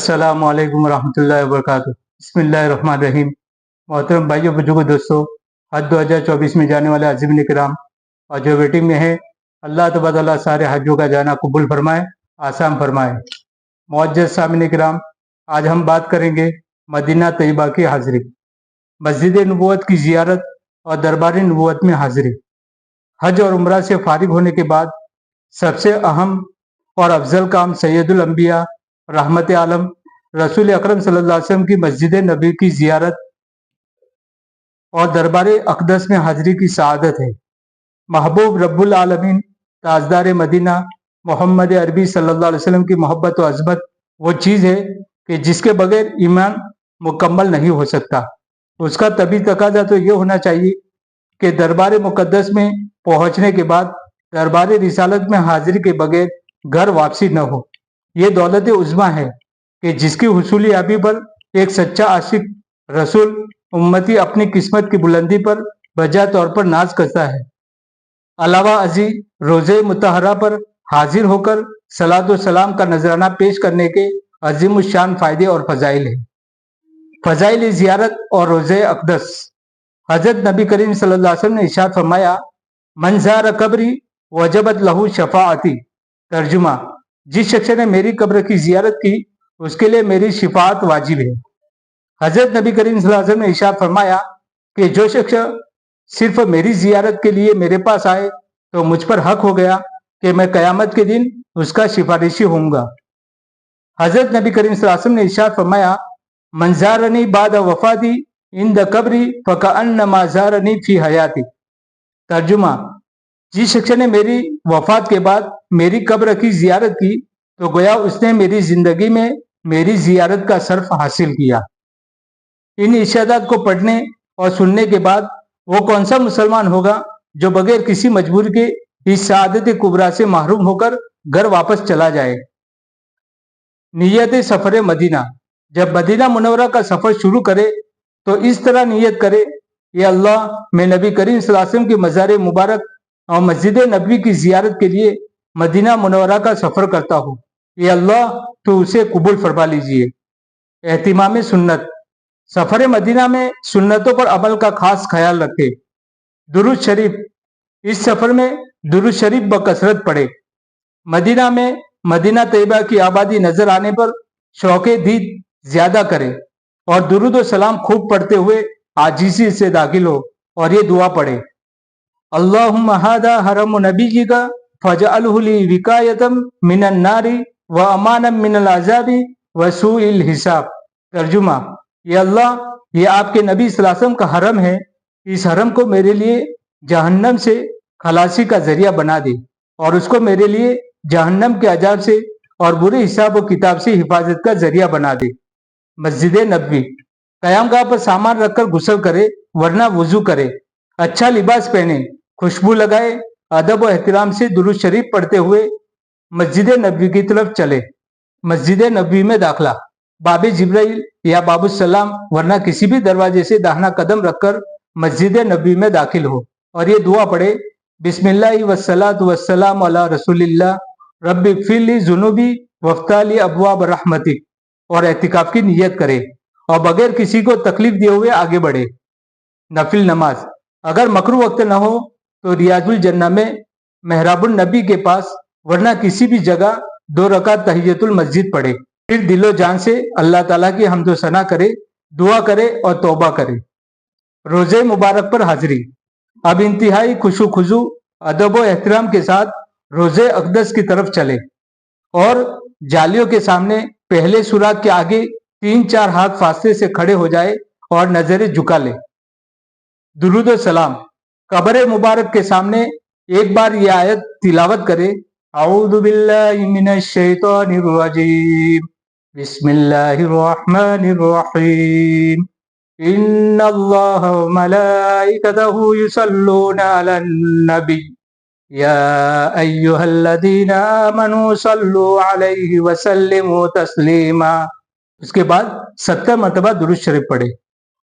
अस्सलाम वालेकुम रहमतुल्लाहि वबरकातुहू। बिस्मिल्लाहिर्रहमानिर्रहीम। मोहतरम भाइयों बुजुर्गों दोस्तों, हज 2024 में जाने वाले अज़ीम किराम और जो वेटिंग में है, अल्लाह तबारक व तआला सारे हजों का जाना कबूल फरमाए, आसान फरमाए। मुअज्जज़ सामिन किराम, आज हम बात करेंगे मदीना तैयबा की हाज़िरी, मस्जिद नबूवत की ज़ियारत और दरबार नबूवत में हाज़िरी। हज और उम्रा से फारिग होने के बाद सबसे अहम और अफजल काम सैयदुल अंबिया रहमत आलम रसूल अकरम सल्लल्लाहु अलैहि वसल्लम की मस्जिद नबी की ज़ियारत और दरबार अक़दस में हाज़िरी की सआदत है। महबूब रब्बुल आलमीन ताजदार मदीना मोहम्मद अरबी सल्लल्लाहु अलैहि वसल्लम की मोहब्बत और अज़मत वो चीज़ है कि जिसके बगैर ईमान मुकम्मल नहीं हो सकता। उसका तभी तकाजा तो ये होना चाहिए कि दरबार मुक़द्दस में पहुँचने के बाद दरबार रिसालत में हाज़िरी के बगैर घर वापसी न हो। ये दौलत उज़्मा है कि जिसकी हुसूली याबी पर एक सच्चा आशिक रसूल उम्मती अपनी किस्मत की बुलंदी पर बजा तौर पर नाज करता है। अलावा अजी रोज़े मुतहरा पर हाजिर होकर सलात व सलाम का नजराना पेश करने के अजीम शान फ़ायदे और फ़ज़ाइल है। फ़ज़ाइल ज़ियारत और रोज़े अक़दस। हज़रत नबी करीम सल्लल्लाहु अलैहि वसल्लम ने इरशाद फरमाया, मन ज़ार कब्री वजबत लहू शफ़ाअती। तर्जुमा, जिस शख्स ने मेरी कब्र की ज़ियारत की उसके लिए मेरी शिफाअत वाजिब है। हज़रत नबी करीम सल्लल्लाहु अलैहि वसल्लम ने इरशाद फरमाया कि जो शख्स सिर्फ मेरी ज़ियारत के लिए मेरे पास आए तो मुझ पर हक हो गया कि मैं क़यामत के दिन उसका सिफारिशी होऊंगा। हज़रत नबी करीम सल्लल्लाहु अलैहि वसल्लम ने इरशाद फरमाया, मन ज़ारनी बाद वफ़ाती इंद कब्री फ़कअन्नमा ज़ारनी फ़ी हयाती। तर्जुमा, जिस शख्स ने मेरी वफ़ात के बाद मेरी कब्र की ज़ियारत की तो गोया उसने मेरी ज़िंदगी में मेरी ज़ियारत का सर्फ हासिल किया। इन इरशादात को पढ़ने और सुनने के बाद वो कौन सा मुसलमान होगा जो बगैर किसी मजबूरी के इस सआदत कुबरा से महरूम होकर घर वापस चला जाए। नियत सफ़र मदीना। जब मदीना मुनव्वरा का सफ़र शुरू करे तो इस तरह नियत करे, ये अल्लाह, मैं नबी करीम सल्लल्लाहु अलैहि वसल्लम की मज़ार मुबारक और मस्जिद नबवी की ज़ियारत के लिए मदीना मुनव्वरा का सफ़र करता हूँ। ये अल्लाह, तो उसे कबूल फरमा लीजिए। एहतिमाम सुन्नत। सफ़र मदीना में सुन्नतों पर अमल का खास ख्याल रखे। दुरूद शरीफ। इस सफ़र में दुरूद शरीफ बकसरत पढ़े। मदीना में मदीना तैयबा की आबादी नजर आने पर शौक़े दीद ज्यादा करे और दुरूद व सलाम खूब पढ़ते हुए आजिज़ी से दाखिल हो और ये दुआ पढ़े, अल्लाहुम्मा हादा हरम नबीका फजअलहु ली विकायतम मिनन नारी व अमानम मिनल अज़ाबी व सूइल हिसाब। तर्जुमा, ये अल्लाह, ये आपके नबी सल्लल्लाहु अलैहि वसल्लम का हरम है, इस हरम को मेरे लिए जहन्नम से खलासी का जरिया बना दे और उसको मेरे लिए जहन्नम के अजाब से और बुरे हिसाब व किताब से हिफाजत का जरिया बना दे। मस्जिद नबवी। क़यामगाह पर सामान रखकर गुस्ल करे वरना वुजू करे, अच्छा लिबास पहने, खुशबू लगाए, अदब व एहतराम से दुरूद शरीफ पढ़ते हुए मस्जिद नबवी की तरफ चले। मस्जिद नबवी में दाखिला। बाबे जिब्राइल या बाबुस्सलाम वरना किसी भी दरवाजे से दाहिना कदम रखकर मस्जिद नबवी में दाखिल हो और ये दुआ पढ़े, बिस्मिल्लाहि वस्सलातु वस्सलामु अला रसूलिल्लाह रब्बि फ़िरली ज़ुनूबी वफ़्ताली अब्वाब रहमतिक, और एतिकाफ की नियत करे और बगैर किसी को तकलीफ दिए हुए आगे बढ़े। नफिल नमाज। अगर मकरू वक्त न हो तो रियाजुल जन्ना में मेहराबुल नबी के पास वरना किसी भी जगह 2 रकात तहियतुल मस्जिद पढ़े, फिर दिलो जान से अल्लाह ताला की हम्दो सना करे, दुआ करे और तौबा करे। रोज़े मुबारक पर हाजिरी। अब इंतहाई खुशू खुजू अदब व एहतराम के साथ रोज़े अक़दस की तरफ चले और जालियों के सामने पहले सुराग के आगे 3-4 हाथ फासले से खड़े हो जाए और नजरें झुका ले। दुरूद व सलाम। कब्र मुबारक के सामने एक बार ये आयत तिलावत करे, औज़ु बिल्लाहि मिनश शैतानिर रजीम, बिस्मिल्लाहिर रहमानिर रहीम, इन्नल्लाह व मलाइकतहु युसल्लूना अलन नबी या अय्युहल्लज़ीना आमनू सल्लू अलैहि वसल्लिमू तस्लीमा। उसके बाद 70 मरतबा दुरूद शरीफ पढ़े,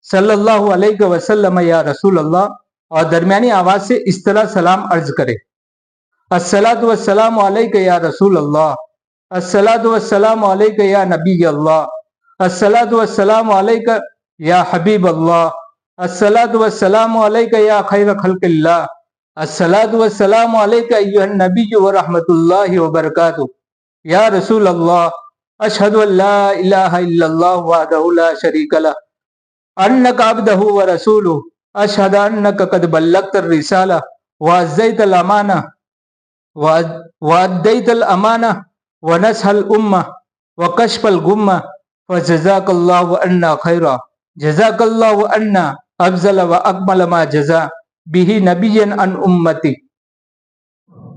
सल्लल्लाहु अलैहि वसल्लम या रसूल अल्लाह, और दरमियानी आवाज से इस तरह सलाम अर्ज करे, अस्सलातु वस्सलामु अलैका या रसूल अल्लाह, अस्सलातु वस्सलामु अलैका या नबी अल्लाह, अस्सलातु वस्सलामु अलैका या हबीब अल्लाह, अस्सलातु वस्सलामु अलैका या खैर खल्किल्लाह, अस्सलातु वस्सलामु अलैका अय्युहन नबिय्यु व रहमतुल्लाहि व बरकातुहू, या रसूल अल्लाह, अशहदु अल्ला इलाहा इल्लल्लाह वहदहु ला शरीका लह, अन्नका अब्दुहु व रसूलुहु, अशहदु अन्नका क़द बल्लगतर रिसाला व अज़्ज़ैतल अमाना व अद्दैतल अमाना व नसहल उम्मा व कशफल गुम्मा फजज़ाकल्लाहु अन्ना खैरा, जज़ाकल्लाहु अन्ना अफ़ज़ल व अकमल मा जज़ा बिही नबिय्यन अन उम्मती।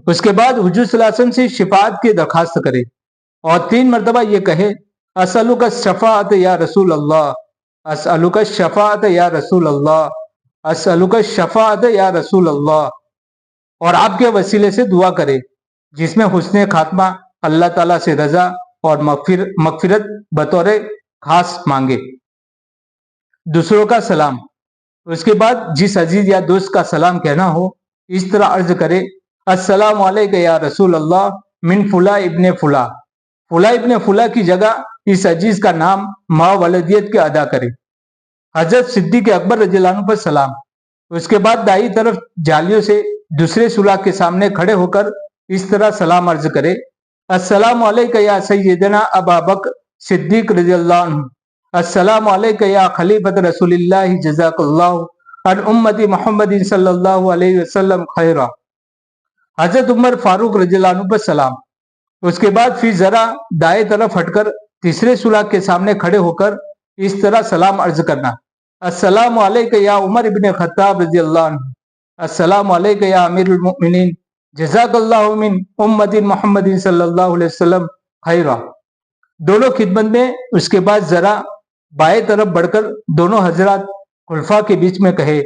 उसके बाद हुजूर सल्लल्लाहु अलैहि वसल्लम से शिफाअत की दरखास्त करे और 3 मरतबा ये कहे, असअलुका शफाअत या रसूल अल्लाह, असअलुका शफाअत या रसूल अल्लाह, असअलुका शफाअत या रसूल अल्लाह, और आपके वसीले से दुआ करे जिसमें हुस्ने खात्मा, अल्लाह ताला से रजा और मगफिरत बतौर खास मांगे। दूसरों का सलाम। उसके बाद जिस अजीज या दोस्त का सलाम कहना हो, इस तरह अर्ज करे, अस्सलामु अलैका या रसूल अल्लाह मिन फुला इब्ने फुला, फुला इब्ने फुला की जगह इस अजीज का नाम मा वलदियत के अदा करे। हजरत सिद्दीक अकबर रज़ियल्लाहु अन्हु पर सलाम। उसके बाद दाई तरफ जालियों से दूसरे सुलह के सामने खड़े होकर इस तरह सलाम अर्ज करे, अस्सलामु अलैका या सय्यदना अबा बकर सिद्दीक रज़ियल्लाहु अन्हु, अस्सलामु अलैका या खलीफत रसूलिल्लाह जज़ाकल्लाहु अन उम्मती मुहम्मदिन सल्लल्लाहु अलैहि वसल्लम खैरा। हजरत उमर फारूक रज़ियल्लाहु अन्हु पर सलाम। उसके बाद फिर जरा दाएं तरफ हटकर तीसरे सुलह के सामने खड़े होकर इस तरह सलाम अर्ज करना, अस्सलामु अलैका या उमर इब्ने खत्ताब रज़ियल्लाहु अन्हु, अस्सलामु अलैका या अमीरुल मुमिनीन जज़ाकल्लाहु मिन उम्मती मुहम्मदिन सल्लल्लाहु अलैहि वसल्लम खैरा। दोनों खिदमत में उसके बाद जरा बाएं तरफ बढ़कर दोनों हजरात खुलफा के बीच में कहे,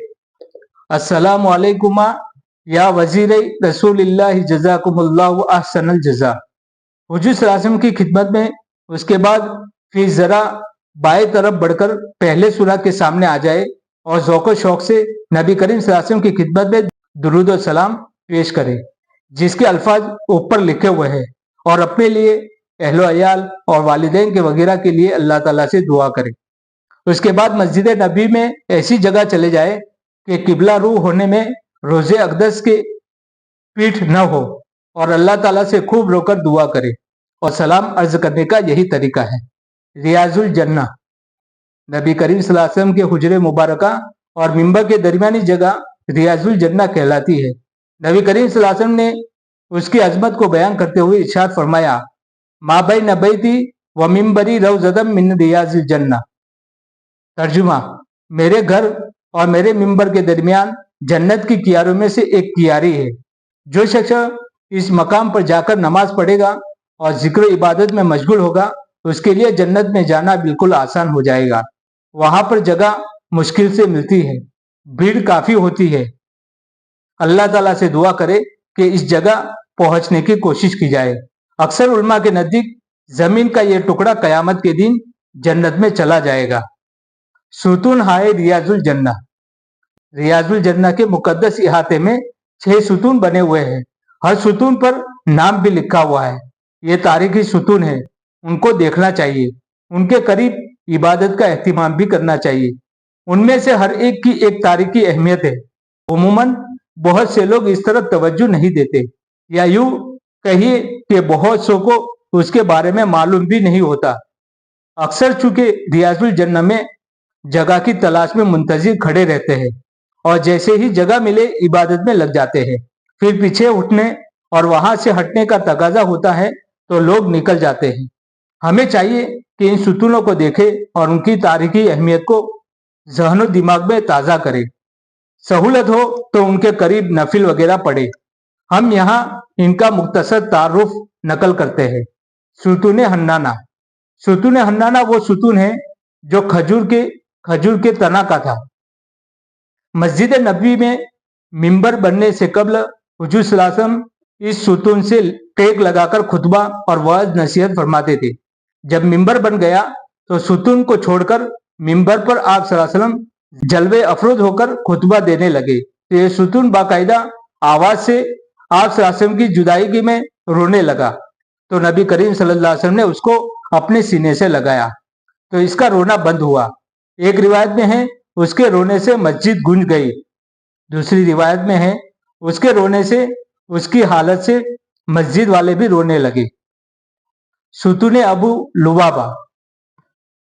अस्सलामु अलैकुमा या वजीर रसूलिल्लाह जज़ाकुमुल्लाहु अहसनल जज़ा। हुजूर सल्लल्लाहु अलैहि वसल्लम की खिदमत में उसके बाद फिर जरा बाएं तरफ बढ़कर पहले सुलह के सामने आ जाए और ज़ौक़ शौक से नबी करीम सल्लल्लाहु अलैहि वसल्लम की खिदमत में दुरूद और सलाम पेश करे जिसके अल्फाज ऊपर लिखे हुए हैं, और अपने लिए, अहलो अयाल और वालिदैन के वगैरह के लिए अल्लाह ताला से दुआ करे। उसके बाद मस्जिद नबी में ऐसी जगह चले जाए कि किबला रू होने में रोज़े अक़दस के पीठ न हो और अल्लाह ताला से खूब रोकर दुआ करे, और सलाम अर्ज करने का यही तरीका है। रियाजुल जन्ना। नबी करीम सल्लल्लाहु अलैहि वसल्लम के हुजरे मुबारका और मिंबर के दरमियानी जगह रियाजुल जन्ना कहलाती है। नबी करीम सल्लल्लाहु अलैहि वसल्लम ने उसकी अजमत को बयान करते हुए इरशाद फरमाया, मा बैन बैती व मिंबरी रौज़तम मिन रियाजिल जन्ना। तर्जुमा, मेरे घर और मेरे मिंबर के दरमियान जन्नत की कियारों में से एक कियारी है। जो शख्स इस मकाम पर जाकर नमाज पढ़ेगा और जिक्र इबादत में मशगूल होगा, उसके लिए जन्नत में जाना बिल्कुल आसान हो जाएगा। वहां पर जगह मुश्किल से मिलती है, भीड़ काफी होती है। अल्लाह ताला से दुआ करे कि इस जगह पहुंचने की कोशिश की जाए। अक्सर उलमा के नजदीक जमीन का यह टुकड़ा कयामत के दिन जन्नत में चला जाएगा। सुतून हाय रियाजुल जन्ना। रियाजुल जन्ना के मुकद्दस इहाते में 6 सुतून बने हुए हैं। हर सुतून पर नाम भी लिखा हुआ है। ये तारीखी सुतून है, उनको देखना चाहिए। उनके करीब इबादत का एहतिमाम भी करना चाहिए। उनमें से हर एक की एक तारीखी अहमियत है। उमूमन बहुत से लोग इस तरफ तवज्जो नहीं देते, या यूं कहिए कि बहुत सौ को उसके बारे में मालूम भी नहीं होता। अक्सर चूंकि रियाजुल जन्ना में जगह की तलाश में मुंतजिर खड़े रहते हैं और जैसे ही जगह मिले इबादत में लग जाते हैं। फिर पीछे उठने और वहां से हटने का तकाजा होता है तो लोग निकल जाते हैं। हमें चाहिए कि इन सुतूनों को देखें और उनकी तारीखी अहमियत को ज़हन दिमाग में ताज़ा करें। सहूलत हो तो उनके करीब नफिल वगैरह पढ़े। हम यहाँ इनका मुख्तसर तारुफ नकल करते हैं। सुतून हन्नाना। सुतून हन्नाना वो सुतून है जो खजूर के तना का था। मस्जिद नबी में मिंबर बनने से कबल हुजूर सल्लल्लाहु अलैहि वसल्लम इस सुतून से टेक लगाकर खुतबा और वाज नसीहत फरमाते थे। जब मिंबर बन गया तो सुतून को छोड़कर मिंबर पर आप सल्लल्लाहु अलैहि वसल्लम जलवे अफरोज होकर खुतबा देने लगे। तो ये सुतून बाकायदा आवाज से आप सल्लल्लाहु अलैहि वसल्लम की जुदाई में रोने लगा। तो नबी करीम सल्लल्लाहु अलैहि वसल्लम ने उसको अपने सीने से लगाया तो इसका रोना बंद हुआ। एक रिवायत में है उसके रोने से मस्जिद गूंज गई, दूसरी रिवायत में है उसके रोने से उसकी हालत से मस्जिद वाले भी रोने लगे। सुतून अबू लुबाबा।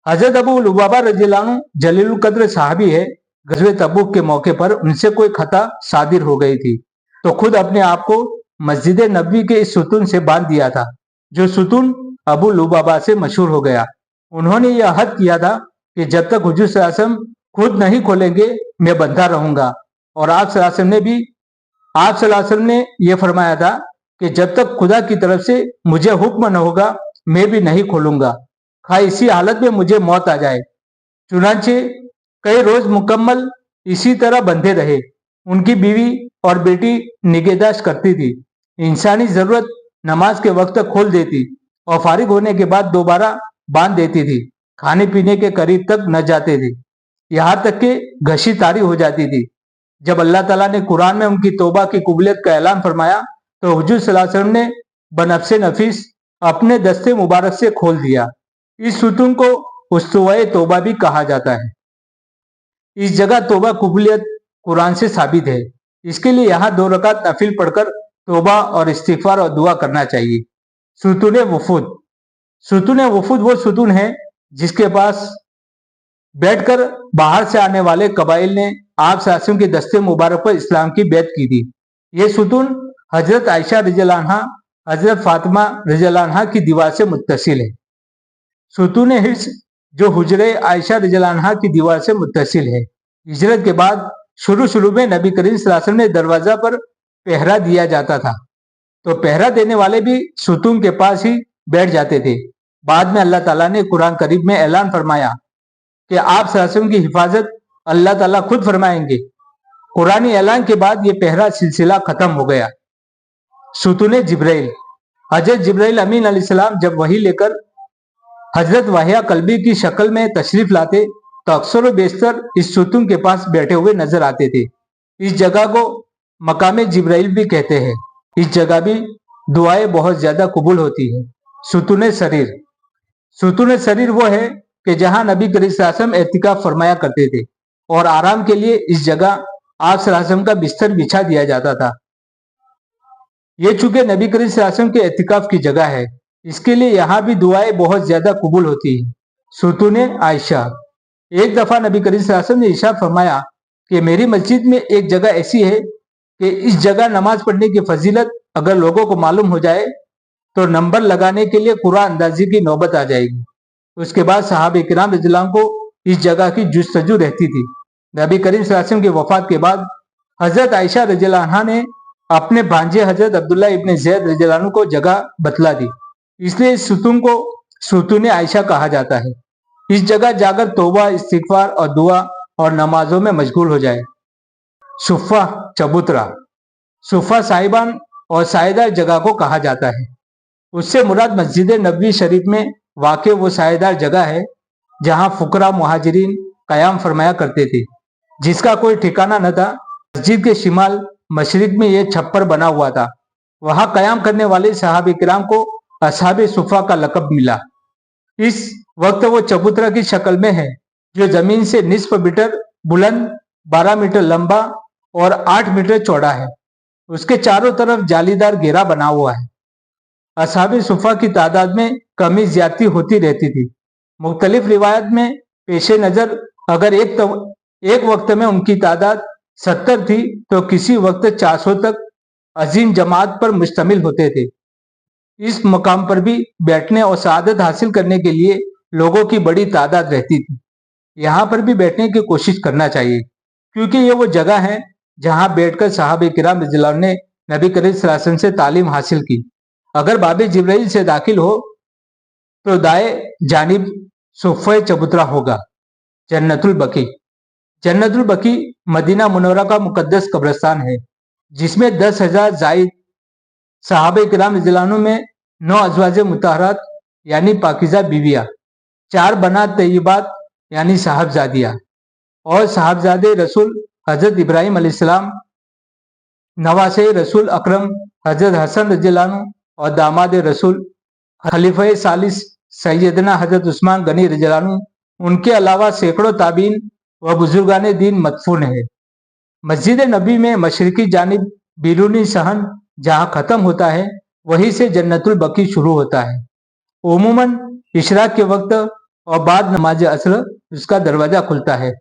हजरत अबू लुबाबा रज़ियल्लाहु अन्हु जलीलुल कद्र सहाबी है। गज़वे तबूक के मौके पर उनसे कोई खता सादिर हो गई थी तो खुद अपने आप को मस्जिद नबवी के इस सुतून से बांध दिया था, जो सुतून अबू लुबाबा से मशहूर हो गया। उन्होंने यह अहद किया था कि जब तक हुजूर सल्लल्लाहु अलैहि वसल्लम खुद नहीं खोलेंगे मैं बंधा रहूंगा। और आप सल्लल्लाहु अलैहि वसल्लम ने यह फरमाया था कि जब तक खुदा की तरफ से मुझे हुक्म न होगा मैं भी नहीं खोलूंगा, खा इसी हालत में मुझे मौत आ जाए। चुनांचे कई रोज मुकम्मल इसी तरह बंधे रहे। उनकी बीवी और बेटी निगहदाश्त करती थी। इंसानी जरूरत नमाज के वक्त तक खोल देती और फारिग होने के बाद दोबारा बांध देती थी। खाने पीने के करीब तक न जाते थे, यहाँ तक कि घसी तारी हो जाती थी। जब अल्लाह ताला ने कुरान में उनकी तौबा की कबूलियत का ऐलान फरमाया तो हुजूर सल्लल्लाहु अलैहि वसल्लम ने बनफ्से नफीस अपने दस्ते मुबारक से खोल दिया। इस सुतून को उस्तवाए तौबा भी कहा जाता है। इस जगह तौबा कबूलियत कुरान से साबित है। इसके लिए यहाँ 2 रकात नफिल पढ़कर तौबा और इस्तिगफार और दुआ करना चाहिए। सुतून वफूद। सुतून वफूद वो सुतून है जिसके पास बैठकर बाहर से आने वाले कबाइल ने आप सासियों के दस्ते मुबारक पर इस्लाम की बैत की थी। ये सुतून हजरत आयशा रज़ियल्लाहु अन्हा, हजरत फातिमा रज़ियल्लाहु अन्हा की दीवार से मुत्तसिल है। सुतून हिर्स जो हुजरे आयशा रज़ियल्लाहु अन्हा की दीवार से मुत्तसिल है। हिजरत के बाद शुरू में नबी करीम सल्लल्लाहु अलैहि वसल्लम ने दरवाजा पर पहरा दिया जाता था तो पहरा देने वाले भी सुतून के पास ही बैठ जाते थे। बाद में अल्लाह ताला ने कुरान करीम में ऐलान फरमाया कि आप सल्लल्लाहु अलैहि वसल्लम की हिफाजत अल्लाह ताला खुद फरमाएंगे। कुरानी ऐलान के बाद ये पहरा सिलसिला खत्म हो गया। सुतून जिब्राइल। हजरत जिब्राइल अमीन अलैहिस्सलाम जब वही लेकर हजरत वाहिया कल्बी की शक्ल में तशरीफ लाते तो अक्सर बेशतर इस सुतून के पास बैठे हुए नजर आते थे। इस जगह को मकाम जिब्राइल भी कहते हैं। इस जगह भी दुआएं बहुत ज्यादा कबूल होती है। सुतून शरीर। सुतून शरीर वो है कि जहां नबी करीम सल्लल्लाहु अलैहि वसल्लम एतिकाफ फरमाया करते थे और आराम के लिए इस जगह आप सल्लल्लाहु अलैहि वसल्लम का बिस्तर बिछा दिया जाता था। ये चूंकि नबी करीम सल्लल्लाहु अलैहि वसल्लम के एतिकाफ की जगह है, इसके लिए यहाँ भी दुआएं बहुत ज्यादा कबूल होती है। सुतून आयशा। एक दफा नबी करीम सल्लल्लाहु अलैहि वसल्लम ने इरशाद फरमाया कि मेरी मस्जिद में एक जगह ऐसी है कि इस जगह नमाज पढ़ने की फजीलत अगर लोगों को मालूम हो जाए तो नंबर लगाने के लिए कुरान अंदाजी की नौबत आ जाएगी। उसके बाद सहाबा किराम रज़ियल्लाहु अन्हुम को इस जगह की जुस्तजू रहती थी। नबी करीम सल्लल्लाहु अलैहि वसल्लम की वफात के बाद हजरत आयशा रज़ियल्लाहु अन्हा ने अपने भांजे हजरत अब्दुल्ला इब्न ज़ैद रज़ियल्लाहु अन्हु को जगह बतला दी, इसलिए इस सुतून को सुतून आयशा कहा जाता है। इस जगह जाकर तौबा, इस्तिगफार और दुआ और नमाजों में मशगूल हो जाए। सुफ़ा चबूतरा। सुफ़ा साहिबान और सायेदार जगह को कहा जाता है। उससे मुराद मस्जिद नबवी शरीफ में वाक़ वो सायेदार जगह है जहां फुकरा मुहाजिरीन कयाम फरमाया करते थे, जिसका कोई ठिकाना न था। मस्जिद के शिमाल मशरिक में यह छप्पर बना हुआ था। वहां कयाम करने वाले सहाबा किराम को असहाबे सुफ़ा का लक़ब मिला। इस वक्त वो चबूतरा की शक्ल में है जो जमीन से निस्फ मीटर बुलंद, 12 मीटर लंबा और 8 मीटर चौड़ा है। उसके चारों तरफ जालीदार घेरा बना हुआ है। असहाबे सुफ़ा की तादाद में कमी ज्यादती होती रहती थी। मुख्तलिफ रिवायत में पेशे नजर अगर एक वक्त में उनकी तादाद 70 थी तो किसी वक्त 400 तक अजीम जमात पर मुश्तमिल होते थे। इस मकाम पर भी बैठने और सआदत हासिल करने के लिए लोगों की बड़ी तादाद रहती थी। यहाँ पर भी बैठने की कोशिश करना चाहिए क्योंकि ये वो जगह है जहाँ बैठकर सहाबा किराम रज़ियल्लाहु अन्हुम ने नबी करीम सल्लल्लाहु अलैहि वसल्लम से तालीम हासिल की। अगर बाबे जिब्राइल से दाखिल हो तो दाएं जानिब सुफ़ा चबूतरा होगा। जन्नतुल बकी। जन्नतुल बकी मदीना मुनव्वरा का मुकद्दस कब्रिस्तान है जिसमें 10,000 जायद सहाबा किराम रज़ियल्लाहु अन्हुम में 9 अज़वाज मुतहरात यानी पाकीज़ा बीवियाँ, 4 बनात तय्यबात यानी साहबजादियाँ और साहबजादे रसूल हजरत इब्राहिम अलैहिस्सलाम, नवासे रसूल अकरम हजरत हसन रज़ियल्लाहु अन्हु और दामाद रसूल खलीफा सालिस सैयदना हजरत उस्मान गनी रज़ियल्लाहु अन्हु, उनके अलावा सैकड़ों ताबीन व बुजुर्गान दीन मदफून है। मस्जिद नबी में मशरकी जानिब बिरूनी सहन जहाँ खत्म होता है, वहीं से जन्नतुल बकी शुरू होता है। उमूमन इशराक के वक्त और बाद नमाज असर उसका दरवाजा खुलता है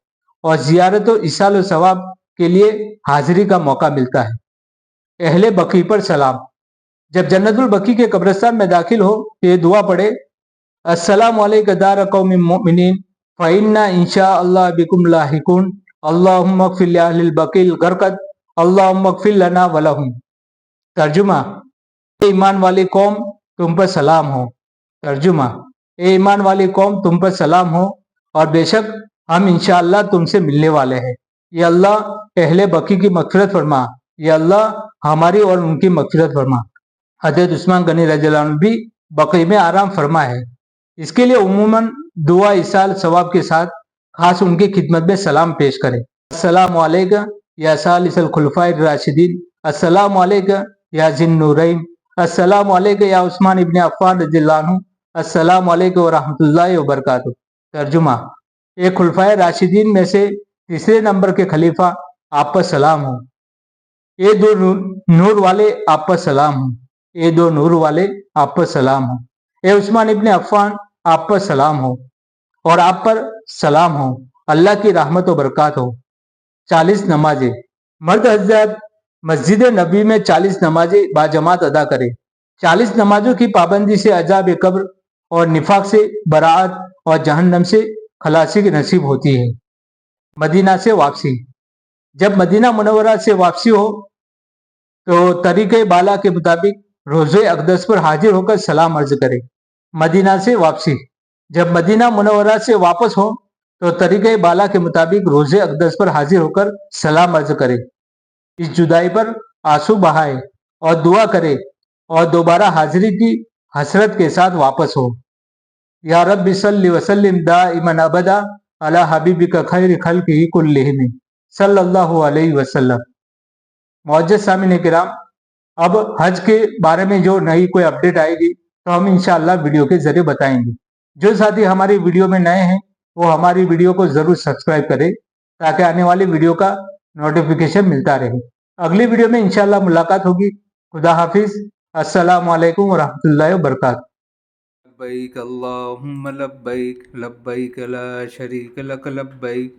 और जियारत और इसाल सवाब के लिए हाजिरी का मौका मिलता है। अहले बकी पर सलाम। जब जन्नतुल बकी के कब्रिस्तान में दाखिल हो तो ये दुआ पढ़े, अस्सलामु अलैका दार कौमिन मोमिनीन फ़इन्ना इंशाअल्लाह बिकुम लाहिकून अल्लाहुम्मा अग़फ़िर लि अहलिल बकील गरक़द अल्लाहुम्मा अग़फ़िर लना व लहुम। तर्जुमा, ए ईमान वाली कौम तुम पर सलाम हो। तर्जुमा, ए ईमान वाली कौम तुम पर सलाम हो और बेशक हम इंशाअल्लाह तुमसे मिलने वाले हैं। ये अल्लाह अहले बकी की मग़फ़िरत फरमा, ये अल्लाह हमारी और उनकी मग़फ़िरत फरमा। हज़रत उस्मान गनी रज़ियल्लाहु अन्हु भी बकी में आराम फरमा है। इसके लिए उमूमन दुआ इसाल सवाब के साथ खास उनकी खिदमत में सलाम पेश करें। अस्सलामु अलैका या सालिसल खुलफाए राशिदीन, अस्सलामु अलैका या जिन्नूरैन, अस्सलामु अलैका या उस्मान इब्न अफ़्फ़ान रज़ियल्लाहु अन्हु, अस्सलामु अलैकुम व रहमतुल्लाहि व बरकातुहू। तर्जुमा, ये खुलफाए राशिदीन में से तीसरे नंबर के खलीफा आप पर सलाम हो। ये दो नूर वाले आप पर सलाम हो। ये दो नूर वाले आप पर सलाम हो। ए उस्मान इब्न अफ़्फ़ान आप पर सलाम हो और आप पर सलाम हो, अल्लाह की रहमत व बरकत हो। 40 नमाजें। मर्द हज़रात मस्जिद नबी में 40 नमाजें बाजमात अदा करें। 40 नमाजों की पाबंदी से अजाब कब्र और निफाक से बराअत और जहन्नम से खलासी की नसीब होती है। मदीना से वापसी। जब मदीना मुनव्वरा से वापसी हो तो तरीक़े बाला के मुताबिक रोज़े अक़दस पर हाजिर होकर सलाम अर्ज करें। मदीना से वापसी। जब मदीना मुनव्वरा से वापस हो तो तरीक़े बाला के मुताबिक रोज़े अक़दस पर हाजिर होकर सलाम अर्ज करें। इस जुदाई पर आंसू बहाए और दुआ करे और दोबारा हाजिरी की हसरत के साथ वापस हो। या रब्बि सल्लि व सल्लिम दाइमन अबदा अला हबीबिका खैरि खल्क़िही कुल्लिहिम सल्लल्लाहु अलैहि वसल्लम। मुअज़्ज़ज़ सामिन किराम, अब हज के बारे में जो नई कोई अपडेट आएगी तो हम इंशाअल्लाह वीडियो के जरिए बताएंगे। जो साथी हमारी वीडियो में नए हैं वो हमारी वीडियो को जरूर सब्सक्राइब करें ताकि आने वाली वीडियो का नोटिफिकेशन मिलता रहे। अगली वीडियो में इंशाअल्लाह मुलाकात होगी। खुदा हाफिज। अस्सलामु अलैकुम व रहमतुल्लाहि व बरकातुहू। लब्बैक अल्लाहुम्मा लब्बैक लब्बैक ला शरीक लक लब्बैक